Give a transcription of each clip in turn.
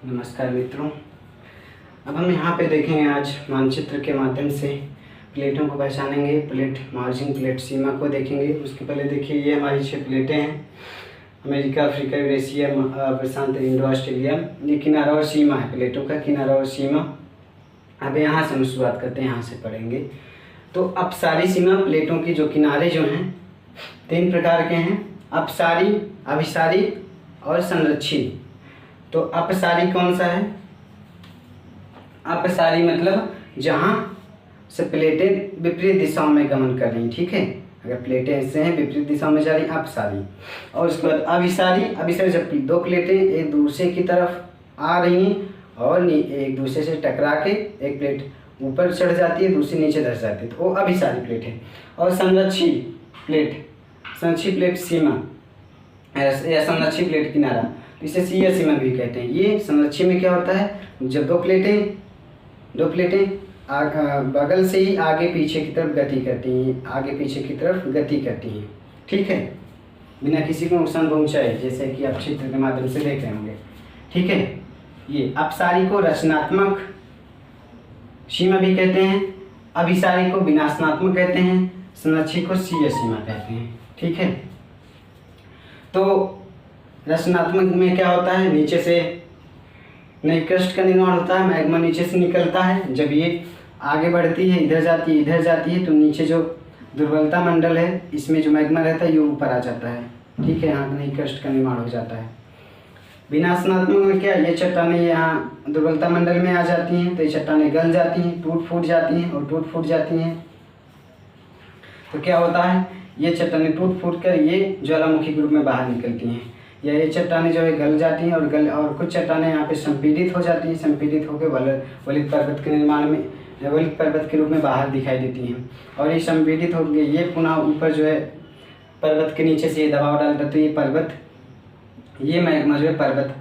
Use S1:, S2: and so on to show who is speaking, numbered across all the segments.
S1: नमस्कार मित्रों। अब हम यहाँ पे देखेंगे आज मानचित्र के माध्यम से प्लेटों को पहचानेंगे। प्लेट मार्जिन, प्लेट सीमा को देखेंगे। उसके पहले देखिए ये हमारी 6 प्लेटें हैं। अमेरिका, अफ्रीका, यूरेशिया, प्रशांत, इंडो ऑस्ट्रेलिया। ये किनारा और सीमा है, प्लेटों का किनारा और सीमा। अब यहाँ से हम शुरुआत करते हैं, यहाँ से पढ़ेंगे। तो अपसारी सीमा प्लेटों की जो किनारे जो हैं 3 प्रकार के हैं, अपसारी, अभिसारी और संरक्षी। तो अपसारी कौन सा है? अपसारी मतलब जहाँ से प्लेटें विपरीत दिशाओं में गमन कर रही, ठीक है। अगर प्लेटें ऐसे हैं विपरीत दिशा में जा रही, अपसारी। और उसके बाद अभिसारी, अभिसारी जब 2 प्लेटें एक दूसरे की तरफ आ रही हैं और एक दूसरे से टकरा के एक प्लेट ऊपर चढ़ जाती है, दूसरी नीचे धस जाती है, तो वो अभिसारी प्लेट है। और संरक्षी प्लेट, संरक्षी प्लेट सीमा या संरक्षी प्लेट किनारा, इसे सीया सीमा भी कहते हैं। ये संरक्षी में क्या होता है, जब दो प्लेटें बगल से ही आगे पीछे की तरफ गति करती हैं, आगे पीछे की तरफ गति करती हैं, ठीक है, बिना किसी को नुकसान पहुंचाए, जैसे कि आप चित्र के माध्यम से देख रहे होंगे, ठीक है। ये अपसारी को रचनात्मक सीमा भी कहते हैं, अभिसारी को विनाशनात्मक कहते हैं, संरक्षी को सीया सीमा कहते हैं, ठीक है। तो रचनात्मक में क्या होता है, नीचे से नई क्रस्ट का निर्माण होता है, मैग्मा नीचे से निकलता है। जब ये आगे बढ़ती है, इधर जाती है, तो नीचे जो दुर्बलता मंडल है, इसमें जो मैग्मा रहता है ये ऊपर आ जाता है, ठीक है, यहाँ नई क्रस्ट का निर्माण हो जाता है। विनाशनात्मक में क्या, ये चट्टानें यहाँ दुर्बलता मंडल में आ जाती हैं, तो ये चट्टानें गल जाती हैं, टूट फूट जाती हैं। तो क्या होता है, ये चट्टानें टूट फूट कर ये ज्वालामुखी के रूप में बाहर निकलती हैं, या ये चट्टानें जो है गल जाती हैं और कुछ चट्टानें यहाँ पे संपीड़ित हो जाती हैं, संपीड़ित होकर वलित पर्वत के निर्माण में, वलित पर्वत के रूप में बाहर दिखाई देती हैं। और ये संपीड़ित हो गई, ये पुनः ऊपर जो है पर्वत के नीचे से ये दबाव डालता है, तो ये पर्वत, ये मैग्मा जो है पर्वत,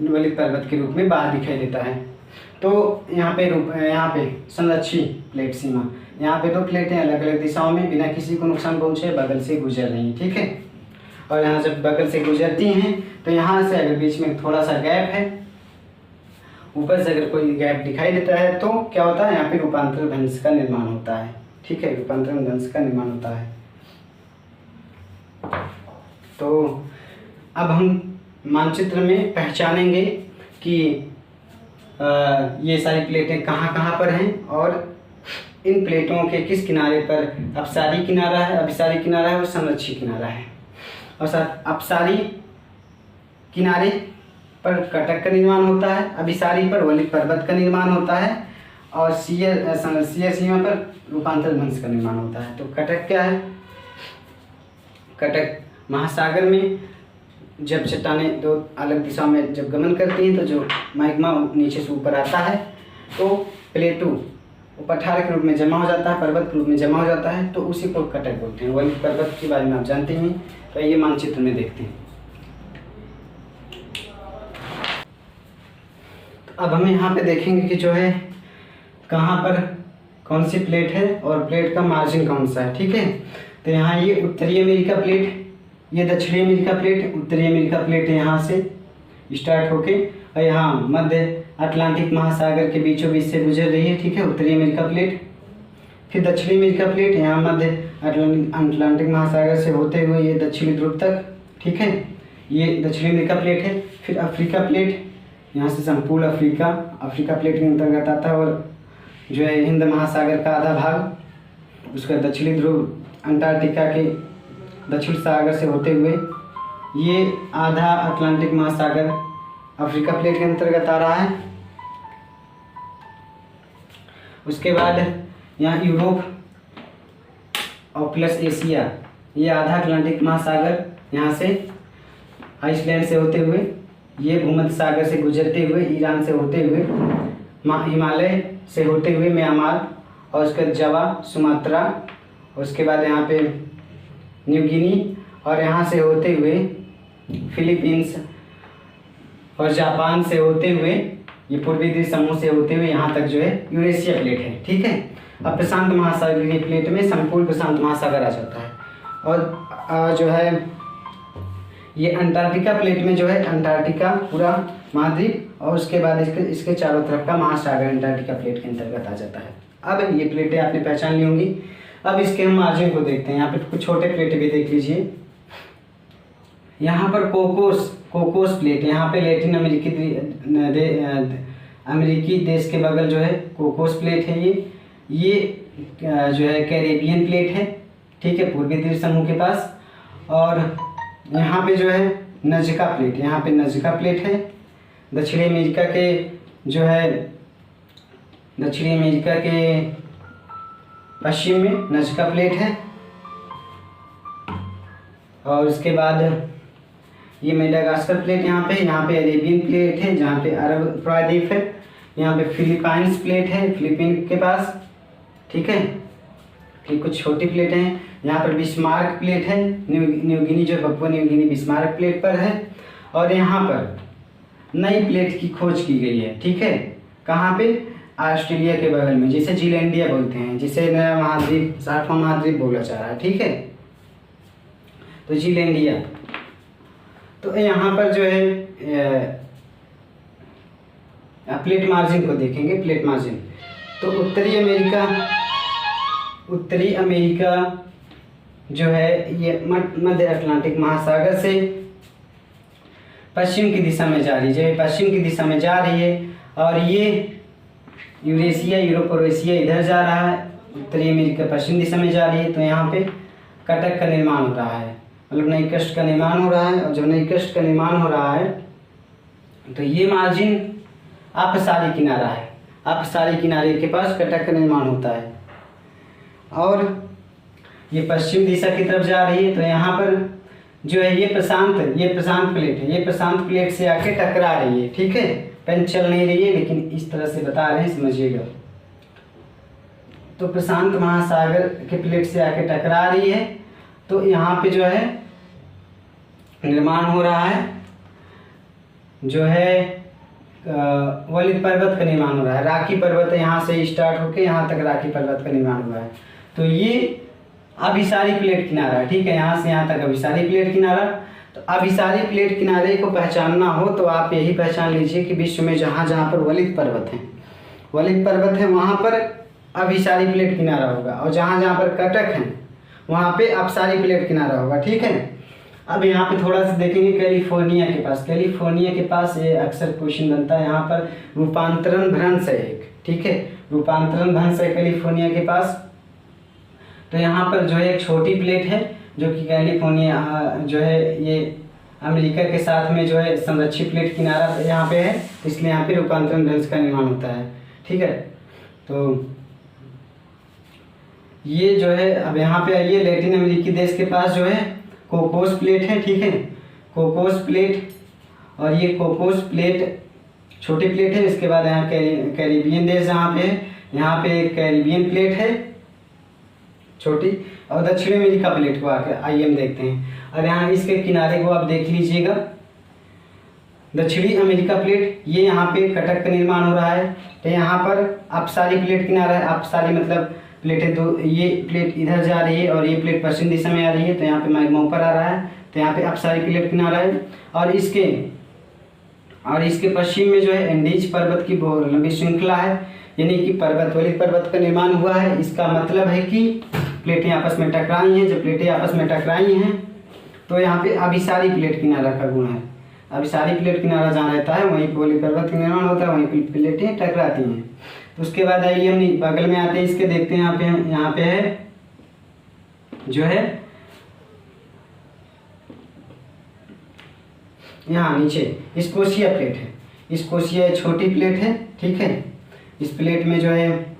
S1: वलित पर्वत के रूप में बाहर दिखाई देता है। तो यहाँ पे संरक्षी प्लेट सीमा, यहाँ पे 2 प्लेटें अलग अलग दिशाओं में बिना किसी को नुकसान पहुँचे बगल से गुजर रही, ठीक है। और यहाँ जब बगल से गुजरती हैं तो यहाँ से अगर बीच में थोड़ा सा गैप है, ऊपर से अगर कोई गैप दिखाई देता है, तो क्या होता है, यहाँ पे रूपांतर भ्रंश का निर्माण होता है, ठीक है, रूपांतर भ्रंश का निर्माण होता है। तो अब हम मानचित्र में पहचानेंगे कि ये सारी प्लेटें कहाँ कहाँ पर हैं और इन प्लेटों के किस किनारे पर अपसारी किनारा है, अभिसारी किनारा है और संरक्षी किनारा है। और साथ अपसारी किनारे पर कटक का निर्माण होता है, अभिसारी पर वलित पर्वत का निर्माण होता है और सीया सीमा पर रूपांतर भ्रंश का निर्माण होता है। तो कटक क्या है, कटक महासागर में जब चट्टानें 2 अलग दिशा में जब गमन करती हैं, तो जो मैग्मा नीचे से ऊपर आता है, तो प्लेटों पठार के रूप में जमा हो जाता है, पर्वत के रूप में जमा हो जाता है, तो उसी को कटक बोलते हैं। वलित पर्वत के बारे में आप जानते हैं, तो ये मानचित्र में देखते हैं। तो अब हम यहाँ पे देखेंगे कि जो है कहाँ पर कौन सी प्लेट है और प्लेट का मार्जिन कौन सा है, ठीक है। तो यहाँ ये उत्तरी अमेरिका प्लेट, ये दक्षिणी अमेरिका प्लेट, उत्तरी अमेरिका प्लेट यहाँ से स्टार्ट होके और यहाँ मध्य अटलांटिक महासागर के बीचों बीच से गुजर रही है, ठीक है, उत्तरी अमेरिका प्लेट। फिर दक्षिणी अमेरिका प्लेट यहाँ मध्य अटलांटिक महासागर से होते हुए ये दक्षिणी ध्रुव तक, ठीक है, ये दक्षिणी अमेरिका प्लेट है। फिर अफ्रीका प्लेट, यहाँ से संपूर्ण अफ्रीका प्लेट के अंतर्गत आता है और जो है हिंद महासागर का आधा भाग, उसका दक्षिणी ध्रुव अंटार्कटिका के दक्षिण सागर से होते हुए ये आधा अटलांटिक महासागर अफ्रीका प्लेट के अंतर्गत आ रहा है। उसके बाद यहाँ यूरोप और प्लस एशिया, ये आधा अटलांटिक महासागर यहाँ से आइसलैंड से होते हुए, ये भूमध्य सागर से गुजरते हुए, ईरान से होते हुए, हिमालय से होते हुए म्यांमार और उसके बाद जावा, सुमात्रा, उसके बाद यहाँ पे न्यू गिनी और यहाँ से होते हुए फिलीपींस और जापान से होते हुए, ये पूर्वी द्वीप समूह से होते हुए यहाँ तक जो है यूरेशिया प्लेट है, ठीक है। अब प्रशांत महासागरीय प्लेट में संपूर्ण प्रशांत महासागर आ जाता है और जो है ये अंटार्कटिका प्लेट में जो है अंटार्कटिका पूरा महाद्वीप और उसके बाद इसके चारों तरफ का महासागर अंटार्कटिका प्लेट के अंतर्गत आ जाता है। अब ये प्लेटें आपने पहचान ली होंगी। अब इसके हम मार्जिन को देखते हैं। यहाँ पे कुछ छोटे प्लेटें भी देख लीजिए। यहाँ पर कोकोस प्लेट, यहाँ पे लैटिन अमेरिकी देश के बगल जो है कोकोस प्लेट है। ये जो है कैरेबियन प्लेट है, ठीक है, पूर्वी द्वीप समूह के पास। और यहाँ पे जो है नजका प्लेट, यहाँ पे नजका प्लेट है। दक्षिणी अमेरिका के जो है दक्षिणी अमेरिका के पश्चिम में नजका प्लेट है। और उसके बाद ये मेडागास्कर प्लेट यहाँ पे अरेबियन प्लेट है जहाँ पे अरब प्रायद्वीप है। यहाँ पे फिलीपाइंस प्लेट है फिलीपीन के पास, ठीक है। ठीक, कुछ छोटी प्लेटें हैं। यहाँ पर बिस्मार्क प्लेट है, न्यू गिनी जो Papua New Guinea Bismarck plate पर है। और यहाँ पर नई प्लेट की खोज की गई है, ठीक है। कहाँ पे? ऑस्ट्रेलिया के बगल में, जिसे जीलैंडिया बोलते हैं, जिसे नया महाद्वीप 60वां महाद्वीप बोला जा रहा है, ठीक है। तो जीलैंडिया, तो यहाँ पर जो है प्लेट मार्जिन को देखेंगे। प्लेट मार्जिन तो उत्तरी अमेरिका जो है ये मध्य अटलांटिक महासागर से पश्चिम की दिशा में जा रही है, पश्चिम की दिशा में जा रही है। और ये यूरेशिया, यूरोप और एशिया इधर जा रहा है, उत्तरी अमेरिका पश्चिम दिशा में जा रही है। तो यहाँ पे कटक का निर्माण हो रहा है, मतलब नई कष्ट का निर्माण हो रहा है। और जब नई कष्ट का निर्माण हो रहा है तो ये मार्जिन अपसारी किनारा है, अपसारी किनारे के पास कटक का निर्माण होता है। और ये पश्चिम दिशा की तरफ जा रही है। तो यहाँ पर जो है ये प्रशांत प्लेट है, ये प्रशांत प्लेट से आके टकरा रही है, ठीक है। पेन चल नहीं रही है लेकिन इस तरह से बता रहे हैं, समझिएगा। तो प्रशांत महासागर के प्लेट से आके टकरा रही है। तो यहाँ पे जो है निर्माण हो रहा है, जो है वलित पर्वत का निर्माण हो रहा है। राखी पर्वत यहाँ से स्टार्ट होके यहाँ तक राखी पर्वत का निर्माण हुआ है। तो ये अभिसारी प्लेट किनारा, ठीक है, यहाँ से यहाँ तक अभिसारी प्लेट किनारा। तो अभिसारी प्लेट किनारे को पहचानना हो तो आप यही पहचान लीजिए कि विश्व में जहाँ जहाँ पर वलित पर्वत है वहाँ पर अभिसारी प्लेट किनारा होगा, और जहाँ जहाँ पर कटक है वहाँ पे अपसारी प्लेट किनारा होगा, ठीक है। अब यहाँ पे थोड़ा सा देखेंगे कैलिफोर्निया के पास ये अक्सर क्वेश्चन बनता है। यहाँ पर रूपांतरण भ्रंश है एक, ठीक है, रूपांतरण भ्रंश है कैलिफोर्निया के पास। तो यहाँ पर जो है एक छोटी प्लेट है जो कि कैलिफोर्निया जो है ये अमेरिका के साथ में जो है संरक्षित प्लेट किनारा यहाँ पे है, इसलिए यहाँ पे रूपांतरण भ्रंश का निर्माण होता है, ठीक है। तो ये जो है अब यहाँ पे आइए, लैटिन अमेरिकी देश के पास जो है कोकोस प्लेट है, ठीक है, कोकोस प्लेट। और ये कोकोस प्लेट छोटी प्लेट है। इसके बाद यहाँ कैरिबियन देश जहाँ पे है, यहाँ पे कैरिबियन प्लेट है छोटी। और दक्षिण अमेरिका प्लेट को आकर आइए हम देखते हैं। और यहाँ इसके किनारे को आप देख लीजिएगा, दक्षिणी अमेरिका प्लेट, ये यहाँ पे कटक का निर्माण हो रहा है। तो यहाँ पर अपसारी प्लेट किनारा है, अपसारी मतलब प्लेटें दो, ये प्लेट इधर जा रही है और ये प्लेट पश्चिम दिशा में आ रही है। तो यहाँ पे मैग्मा ऊपर आ रहा है, तो यहाँ पे अपसारी प्लेट किनारा है। और इसके पश्चिम में जो है एंडीज पर्वत की बहुत लंबी श्रृंखला है, यानी कि वलित पर्वत का निर्माण हुआ है। इसका मतलब है कि प्लेटें आपस में टकराई हैं। जब प्लेटें आपस में टकराई हैं तो यहाँ पे अभिसारी प्लेट किनारा का गुण है। अभिसारी प्लेट किनारा जहाँ रहता है वहीं पर वलित पर्वत का निर्माण होता है, वहीं पर प्लेटें टकराती हैं। तो उसके बाद आइए हम बगल में आते हैं, इसके देखते हैं। यहाँ पे है जो है यहाँ नीचे स्कोशिया प्लेट है। स्कोशिया छोटी प्लेट है, ठीक है। इस प्लेट में जो है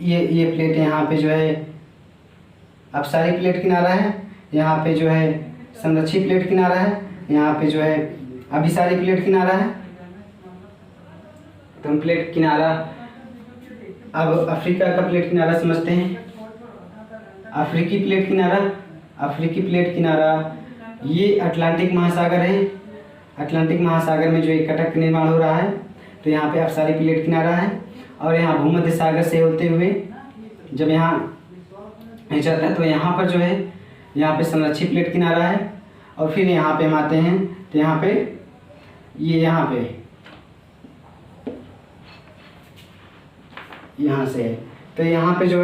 S1: ये प्लेट यहाँ पे जो है अपसारी प्लेट किनारा है, यहाँ पे जो है संरक्षित प्लेट किनारा है, यहाँ पे जो है अभिसारी प्लेट किनारा है। तो हम प्लेट किनारा, अब अफ्रीका का प्लेट किनारा समझते हैं। अफ्रीकी प्लेट किनारा ये अटलांटिक महासागर है। अटलांटिक महासागर में जो एक कटक निर्माण हो रहा है, तो यहाँ पे अपसारी प्लेट किनारा है। और यहाँ भूमध्य सागर से होते हुए जब यहाँ जाता है तो यहाँ पर जो है यहाँ पे संरक्षित प्लेट किनारा है। और फिर यहाँ पे हम आते हैं तो यहाँ पे ये यहाँ से है, तो यहाँ पे जो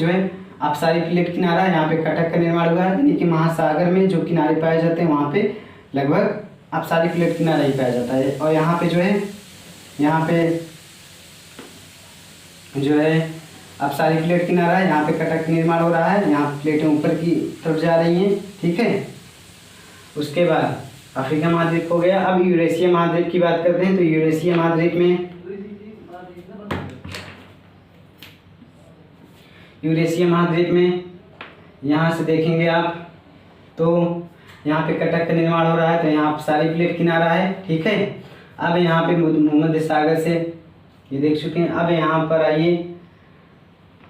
S1: है अपसारी प्लेट किनारा, यहाँ पे कटक का निर्माण हुआ है, यानी कि महासागर में जो किनारे पाए जाते हैं वहाँ पे लगभग अपसारी प्लेट किनारा ही पाया जाता है। और यहाँ पे जो है अपसारी प्लेट किनारा है, यहाँ पे कटक निर्माण हो रहा है, यहाँ प्लेटें ऊपर की तरफ जा रही हैं, ठीक है। उसके बाद अफ्रीका महाद्वीप हो गया। अब यूरेशिया महाद्वीप की बात करते हैं। तो यूरेशिया महाद्वीप में यहाँ से देखेंगे आप तो यहाँ पे कटक का निर्माण हो रहा है, तो यहाँ अपसारी प्लेट किनारा है, ठीक है। अब यहाँ पे भूमध्य सागर से ये देख चुके हैं। अब यहाँ पर आइए,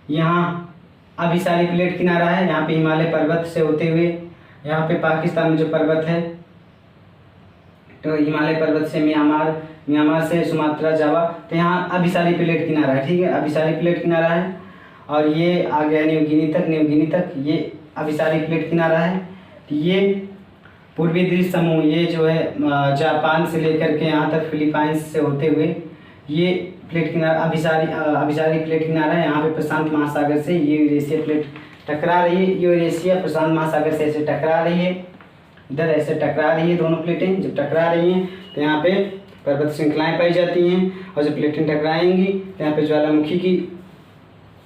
S1: यहाँ अभिसारी प्लेट किनारा है, यहाँ पे हिमालय पर्वत से होते हुए यहाँ पे पाकिस्तान में जो पर्वत है, तो हिमालय पर्वत से म्यांमार से सुमात्रा, जावा, तो यहाँ अभिसारी प्लेट किनारा है, ठीक है। अभिसारी प्लेट किनारा है। और ये आ गया न्यू गिनी तक ये अभिसारी प्लेट किनारा है। तो ये पूर्वी द्वीप समूह, ये जो है जापान से लेकर के यहाँ तक फिलीपाइंस से होते हुए ये प्लेट किनारा अभिसारी प्लेट किनारा है। यहाँ पे प्रशांत महासागर से ये यूरेशिया प्लेट टकरा रही है। यूरेशिया प्रशांत महासागर से ऐसे टकरा रही है, इधर ऐसे टकरा रही है, दोनों प्लेटें जब टकरा रही हैं तो यहाँ पे पर्वत श्रृंखलाएं पाई जाती हैं। और जब प्लेटें टकराएंगी तो यहाँ पे ज्वालामुखी की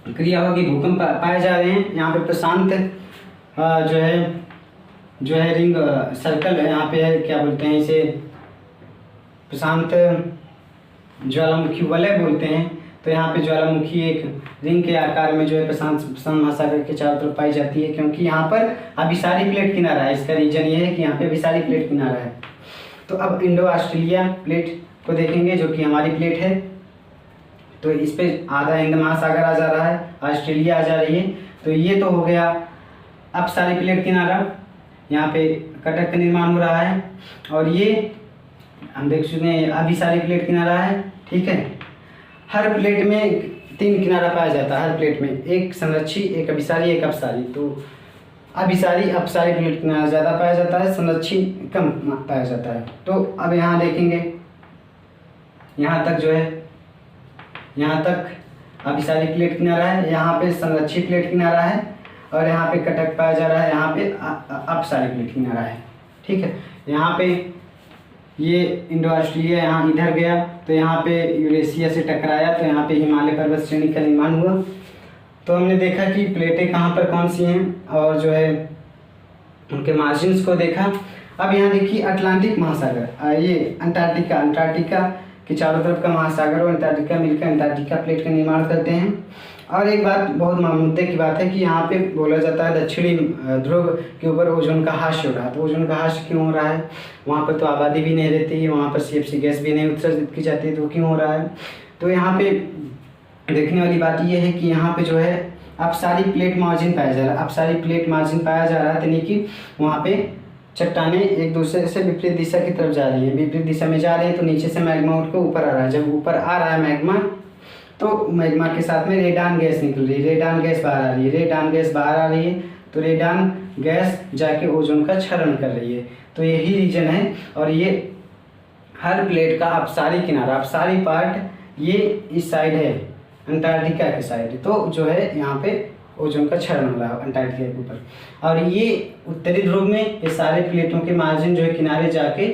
S1: क्रिया होगी, भूकंप पाए जा रहे हैं। यहाँ पे प्रशांत जो है रिंग सर्कल यहाँ पे है, क्या बोलते हैं इसे, प्रशांत ज्वालामुखी वलय बोलते हैं। तो यहाँ पे ज्वालामुखी एक रिंग के आकार में जो है प्रशांत महासागर के चारों तरफ पाई जाती है, क्योंकि यहाँ पर अभिसारी प्लेट किनारा है। इसका रीजन ये है कि यहाँ पे अभिसारी प्लेट किनारा है। तो अब इंडो ऑस्ट्रेलिया प्लेट को देखेंगे, जो कि हमारी प्लेट है। तो इस पे आधा हिंद महासागर आ जा रहा है, ऑस्ट्रेलिया आ जा रही है। तो ये तो हो गया अपसारी प्लेट किनारा, यहाँ पे कटक का निर्माण हो रहा है। और ये हम देख चुके हैं अभिसारी प्लेट किनारा है, ठीक है। हर प्लेट में 3 किनारा पाया जाता है, हर प्लेट में एक संरक्षी, एक अभिसारी, एक अपसारी। तो अपसारी प्लेट किनारा ज़्यादा पाया जाता है, संरक्षी कम पाया जाता है। तो अब यहाँ देखेंगे, यहाँ तक अभिसारी प्लेट किनारा है, यहाँ पे संरक्षी प्लेट किनारा है, और यहाँ पे कटक पाया जा रहा है, यहाँ पे अपसारी प्लेट किनारा है, ठीक है। यहाँ पे ये इंडो ऑस्ट्रेलिया यहाँ इधर गया, तो यहाँ पे यूरेशिया से टकराया, तो यहाँ पे हिमालय पर्वत श्रेणी का निर्माण हुआ। तो हमने देखा कि प्लेटें कहाँ पर कौन सी हैं, और जो है उनके मार्जिन्स को देखा। अब यहाँ देखिए अटलांटिक महासागर, ये अंटार्कटिका के चारों तरफ का महासागर और अंटार्कटिका मिलकर अंटार्कटिका प्लेट का निर्माण करते हैं। और एक बात बहुत मुद्दे की बात है कि यहाँ पे बोला जाता है दक्षिणी ध्रुव के ऊपर ओजोन का ह्रास हो रहा है। तो ओजोन का ह्रास क्यों हो रहा है? वहाँ पर तो आबादी भी नहीं रहती है, वहाँ पर CFC गैस भी नहीं उत्सर्जित की जाती है, तो क्यों हो रहा है? तो यहाँ पे देखने वाली बात यह है कि यहाँ पे जो है अपसारी प्लेट मार्जिन पाया जा रहा है, अपसारी प्लेट मार्जिन पाया जा रहा है, यानी कि वहाँ पे चट्टानें एक दूसरे से विपरीत दिशा की तरफ जा रही है, विपरीत दिशा में जा रहे हैं। तो नीचे से मैग्मा उठ कर ऊपर आ रहा है, जब ऊपर आ रहा है मैग्मा, तो मैग्मा के साथ में रेडान गैस निकल रही है, रेडान गैस बाहर आ रही है, रेडान गैस बाहर आ रही है, तो रेडान गैस जाके ओजोन का क्षरण कर रही है। तो यही रीजन है। और ये हर प्लेट का अपसारी किनारा, अपसारी पार्ट ये इस साइड है, अंटार्कटिका के साइड, तो जो है यहाँ पे ओजोन का क्षरण हो रहा है अंटार्कटिका के ऊपर। और ये उत्तरी ध्रुव में ये सारे प्लेटों के मार्जिन जो है किनारे जाके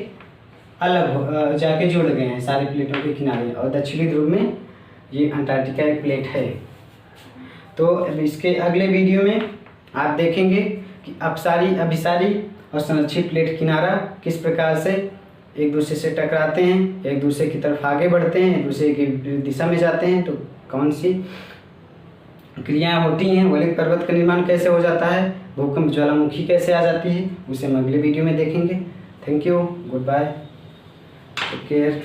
S1: जाके जुड़ गए हैं सारे प्लेटों के किनारे, और दक्षिणी ध्रुव में ये अंटार्कटिका एक प्लेट है। तो अब इसके अगले वीडियो में आप देखेंगे कि अपसारी, अभिसारी और संरक्षित प्लेट किनारा किस प्रकार से एक दूसरे से टकराते हैं, एक दूसरे की तरफ आगे बढ़ते हैं, एक दूसरे की दिशा में जाते हैं, तो कौन सी क्रियाएं होती हैं, वलयिक पर्वत का निर्माण कैसे हो जाता है, भूकंप ज्वालामुखी कैसे आ जाती है, उसे हम अगले वीडियो में देखेंगे। Thank you, goodbye, take care.